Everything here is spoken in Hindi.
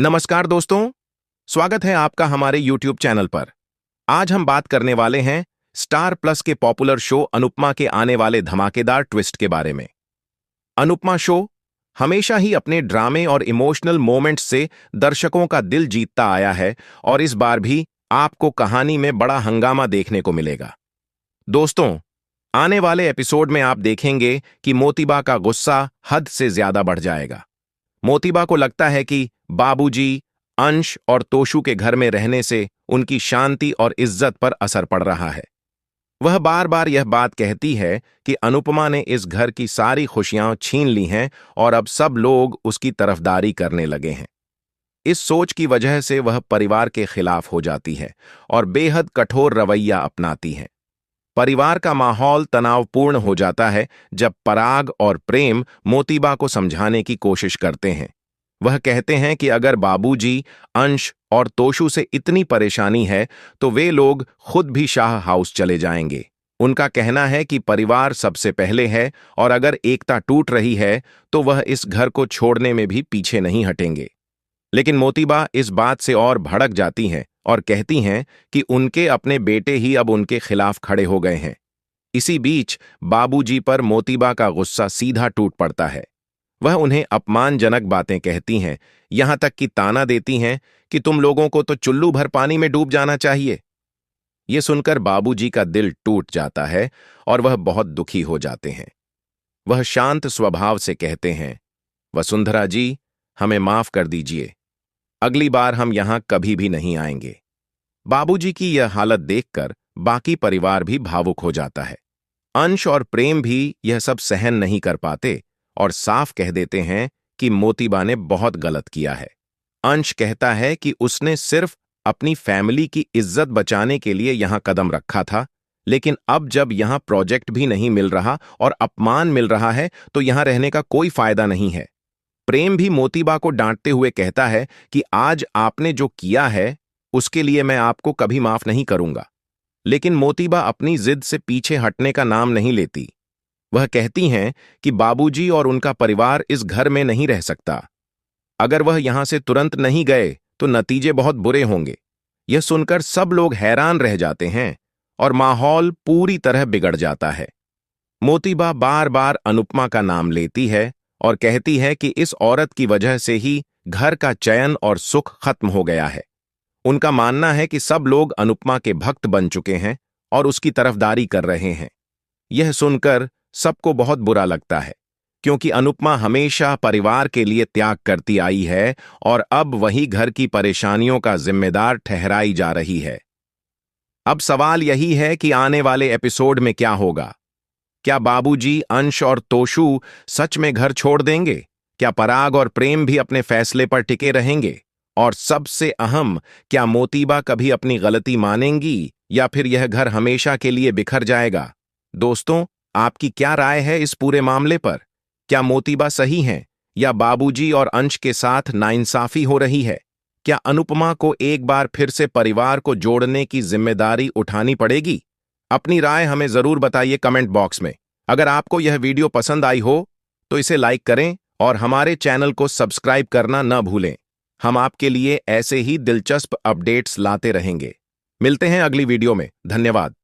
नमस्कार दोस्तों, स्वागत है आपका हमारे YouTube चैनल पर। आज हम बात करने वाले हैं स्टार प्लस के पॉपुलर शो अनुपमा के आने वाले धमाकेदार ट्विस्ट के बारे में। अनुपमा शो हमेशा ही अपने ड्रामे और इमोशनल मोमेंट्स से दर्शकों का दिल जीतता आया है और इस बार भी आपको कहानी में बड़ा हंगामा देखने को मिलेगा। दोस्तों, आने वाले एपिसोड में आप देखेंगे कि मोतीबा का गुस्सा हद से ज्यादा बढ़ जाएगा। मोतीबा को लगता है कि बाबूजी, अंश और तोशु के घर में रहने से उनकी शांति और इज्जत पर असर पड़ रहा है। वह बार बार यह बात कहती है कि अनुपमा ने इस घर की सारी खुशियां छीन ली हैं और अब सब लोग उसकी तरफदारी करने लगे हैं। इस सोच की वजह से वह परिवार के खिलाफ हो जाती है और बेहद कठोर रवैया अपनाती है। परिवार का माहौल तनावपूर्ण हो जाता है जब पराग और प्रेम मोतीबा को समझाने की कोशिश करते हैं। वह कहते हैं कि अगर बाबूजी, अंश और तोशु से इतनी परेशानी है तो वे लोग खुद भी शाह हाउस चले जाएंगे। उनका कहना है कि परिवार सबसे पहले है और अगर एकता टूट रही है तो वह इस घर को छोड़ने में भी पीछे नहीं हटेंगे। लेकिन मोतीबा इस बात से और भड़क जाती हैं और कहती हैं कि उनके अपने बेटे ही अब उनके खिलाफ खड़े हो गए हैं। इसी बीच बाबूजी पर मोतीबा का गुस्सा सीधा टूट पड़ता है। वह उन्हें अपमानजनक बातें कहती हैं, यहां तक कि ताना देती हैं कि तुम लोगों को तो चुल्लू भर पानी में डूब जाना चाहिए। ये सुनकर बाबूजी का दिल टूट जाता है और वह बहुत दुखी हो जाते हैं। वह शांत स्वभाव से कहते हैं, वसुंधरा जी, हमें माफ कर दीजिए, अगली बार हम यहां कभी भी नहीं आएंगे। बाबूजी की यह हालत देखकर बाकी परिवार भी भावुक हो जाता है। अंश और प्रेम भी यह सब सहन नहीं कर पाते और साफ कह देते हैं कि मोतीबा ने बहुत गलत किया है। अंश कहता है कि उसने सिर्फ अपनी फैमिली की इज्जत बचाने के लिए यहां कदम रखा था, लेकिन अब जब यहां प्रोजेक्ट भी नहीं मिल रहा और अपमान मिल रहा है तो यहां रहने का कोई फायदा नहीं है। प्रेम भी मोतीबा को डांटते हुए कहता है कि आज आपने जो किया है उसके लिए मैं आपको कभी माफ नहीं करूंगा। लेकिन मोतीबा अपनी जिद से पीछे हटने का नाम नहीं लेती। वह कहती हैं कि बाबूजी और उनका परिवार इस घर में नहीं रह सकता। अगर वह यहां से तुरंत नहीं गए तो नतीजे बहुत बुरे होंगे। यह सुनकर सब लोग हैरान रह जाते हैं और माहौल पूरी तरह बिगड़ जाता है। मोतीबा बार बार अनुपमा का नाम लेती है और कहती है कि इस औरत की वजह से ही घर का चैन और सुख खत्म हो गया है। उनका मानना है कि सब लोग अनुपमा के भक्त बन चुके हैं और उसकी तरफदारी कर रहे हैं। यह सुनकर सबको बहुत बुरा लगता है, क्योंकि अनुपमा हमेशा परिवार के लिए त्याग करती आई है और अब वही घर की परेशानियों का जिम्मेदार ठहराई जा रही है। अब सवाल यही है कि आने वाले एपिसोड में क्या होगा। क्या बाबूजी, अंश और तोशु सच में घर छोड़ देंगे? क्या पराग और प्रेम भी अपने फैसले पर टिके रहेंगे? और सबसे अहम, क्या मोतीबा कभी अपनी गलती मानेंगी या फिर यह घर हमेशा के लिए बिखर जाएगा? दोस्तों, आपकी क्या राय है इस पूरे मामले पर? क्या मोतीबा सही हैं या बाबूजी और अंश के साथ नाइंसाफी हो रही है? क्या अनुपमा को एक बार फिर से परिवार को जोड़ने की जिम्मेदारी उठानी पड़ेगी? अपनी राय हमें जरूर बताइए कमेंट बॉक्स में। अगर आपको यह वीडियो पसंद आई हो तो इसे लाइक करें और हमारे चैनल को सब्सक्राइब करना न भूलें। हम आपके लिए ऐसे ही दिलचस्प अपडेट्स लाते रहेंगे। मिलते हैं अगली वीडियो में। धन्यवाद।